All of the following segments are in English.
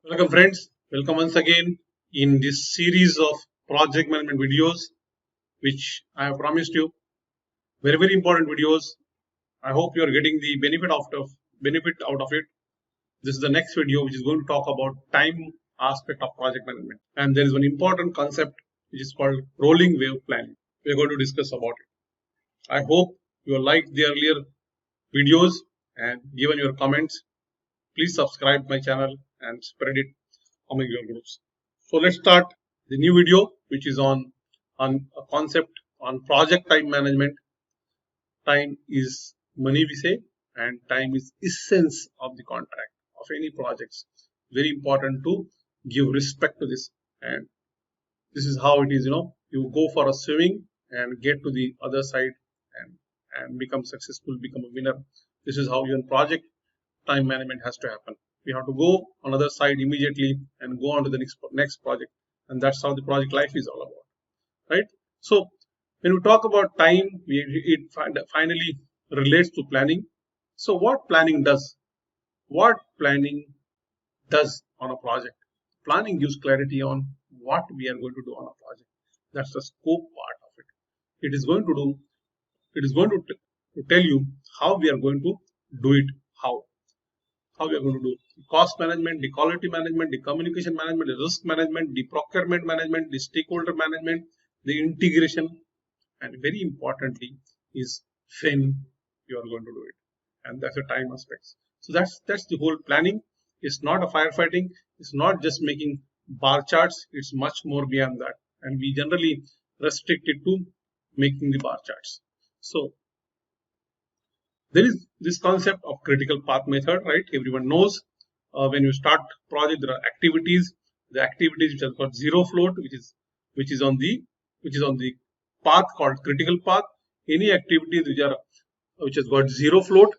Welcome friends, welcome once again in this series of project management videos which I have promised you. Very important videos. I hope you are getting the benefit out of it. This is the next video which is going to talk about time aspect of project management, and there is one important concept which is called rolling wave planning. We are going to discuss about it. I hope you have liked the earlier videos and given your comments. Please subscribe my channel and spread it among your groups. So let's start the new video, which is on a concept on project time management. Time is money, we say, and time is essence of the contract of any projects. Very important to give respect to this, and this is how it is. You go for a swimming and get to the other side and become successful, become a winner. This is how your project time management has to happen. We have to go on other side immediately and go on to the next project, and that's how the project life is all about, right? So when we talk about time, it finally relates to planning. So what planning does on a project? Planning gives clarity on what we are going to do on a project. That's the scope part of it. It is going to tell you how we are going to do it. How we are going to do cost management, the quality management, the communication management, the risk management, the procurement management, the stakeholder management, the integration, and very importantly is when you are going to do it, and that's the time aspects. So that's the whole planning. It's not a firefighting. It's not just making bar charts. It's much more beyond that, and we generally restrict it to making the bar charts. So there is this concept of critical path method, right? Everyone knows when you start project, there are activities. The activities which have got zero float, which is on the path called critical path. Any activities which has got zero float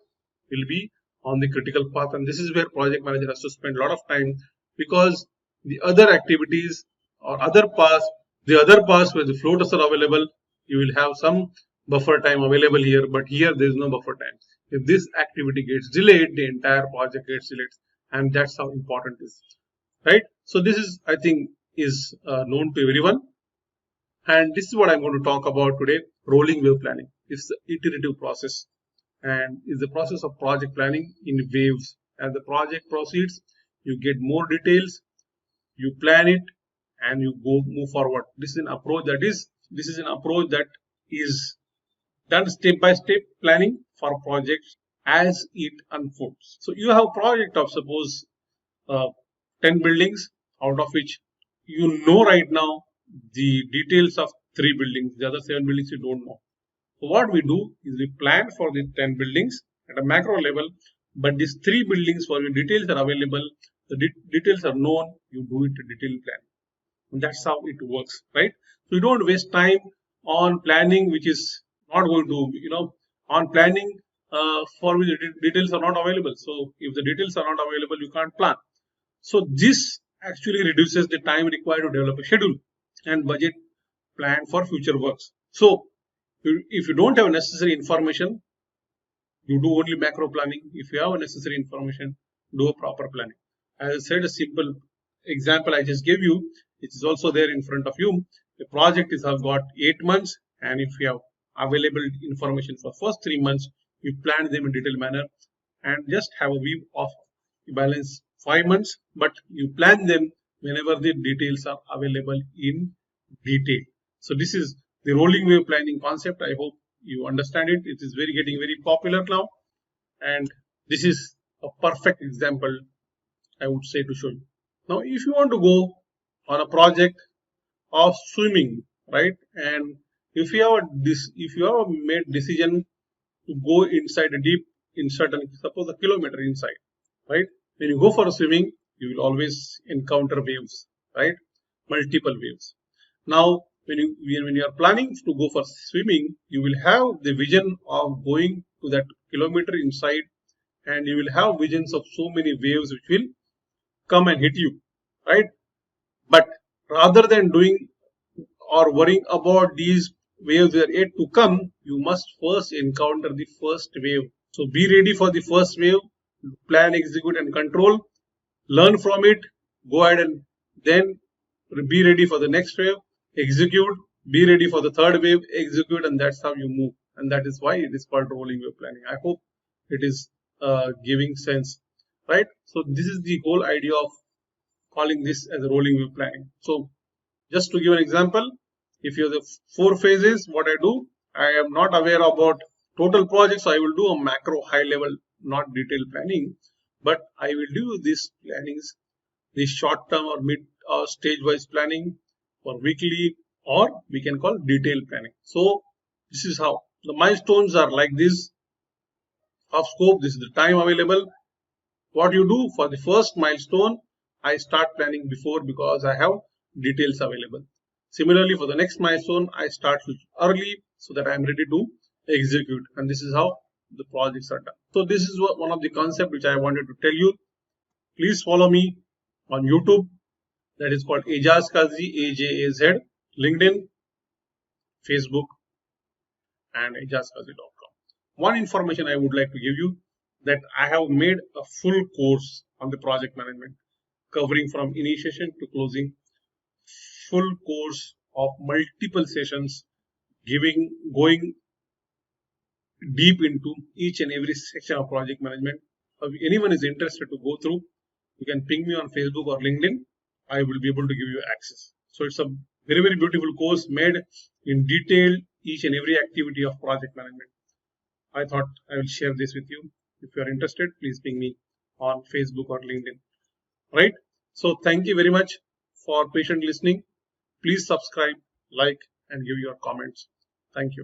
will be on the critical path, and this is where project manager has to spend a lot of time, because the other activities or other paths where the floaters are available, you will have some buffer time available here, but here there is no buffer time. If this activity gets delayed, the entire project gets delayed, and that's how important it is, right? So this is, I think, is known to everyone, and this is what I'm going to talk about today. Rolling wave planning. It's the iterative process, and is the process of project planning in waves. As the project proceeds, you get more details, you plan it, and you move forward. This is an approach that is done step by step planning for projects as it unfolds. So you have a project of suppose 10 buildings, out of which you know right now the details of 3 buildings. The other 7 buildings you don't know. So what we do is we plan for the 10 buildings at a macro level, but these 3 buildings for your details are available. The details are known. You do it a detailed plan. And that's how it works, right? So you don't waste time on planning which is not going to, on planning for which details are not available. So if the details are not available, you can't plan. So this actually reduces the time required to develop a schedule and budget plan for future works. So if you don't have necessary information, you do only macro planning. If you have necessary information, do a proper planning. As I said, a simple example I just gave you, it is also there in front of you. The project have got 8 months, and if you have available information for first 3 months, you plan them in detailed manner and just have a view of balance 5 months, but you plan them whenever the details are available in detail. So this is the rolling wave planning concept. I hope you understand it. It is getting very popular now, and this is a perfect example, I would say, to show you. Now if you want to go on a project of swimming, right, and if you have made decision to go inside a deep, in certain, suppose a kilometer inside, right, when you go for a swimming, you will always encounter waves, right, multiple waves. Now when you are planning to go for swimming, you will have the vision of going to that kilometer inside, and you will have visions of so many waves which will come and hit you, right? But rather than doing or worrying about these waves that are yet to come, you must first encounter the first wave. So be ready for the first wave, plan, execute, and control. Learn from it, go ahead and then be ready for the next wave, execute, be ready for the third wave, execute, and that's how you move. And that is why it is called rolling wave planning. I hope it is giving sense, right? So this is the whole idea of calling this as a rolling wave planning. So just to give an example, if you have the 4 phases, what I do, I am not aware about total projects, so I will do a macro high level, not detailed planning, but I will do these plannings, the short term or mid or stage wise planning for weekly, or we can call detailed planning. So this is how the milestones are like this of scope. This is the time available. What you do for the first milestone, I start planning before because I have details available. Similarly, for the next milestone, I start early so that I am ready to execute. And this is how the projects are done. So this is one of the concepts which I wanted to tell you. Please follow me on YouTube. That is called Ajaz Kazi, AJAZ, LinkedIn, Facebook, and ajazkazi.com. One information I would like to give you, that I have made a full course on the project management, covering from initiation to closing, full course of multiple sessions, going deep into each and every section of project management. If anyone is interested to go through, you can ping me on Facebook or LinkedIn. I will be able to give you access. So it's a very, very beautiful course made in detail each and every activity of project management. I thought I will share this with you. If you are interested, please ping me on Facebook or LinkedIn. Right? So thank you very much for patient listening. Please subscribe, like, and give your comments. Thank you.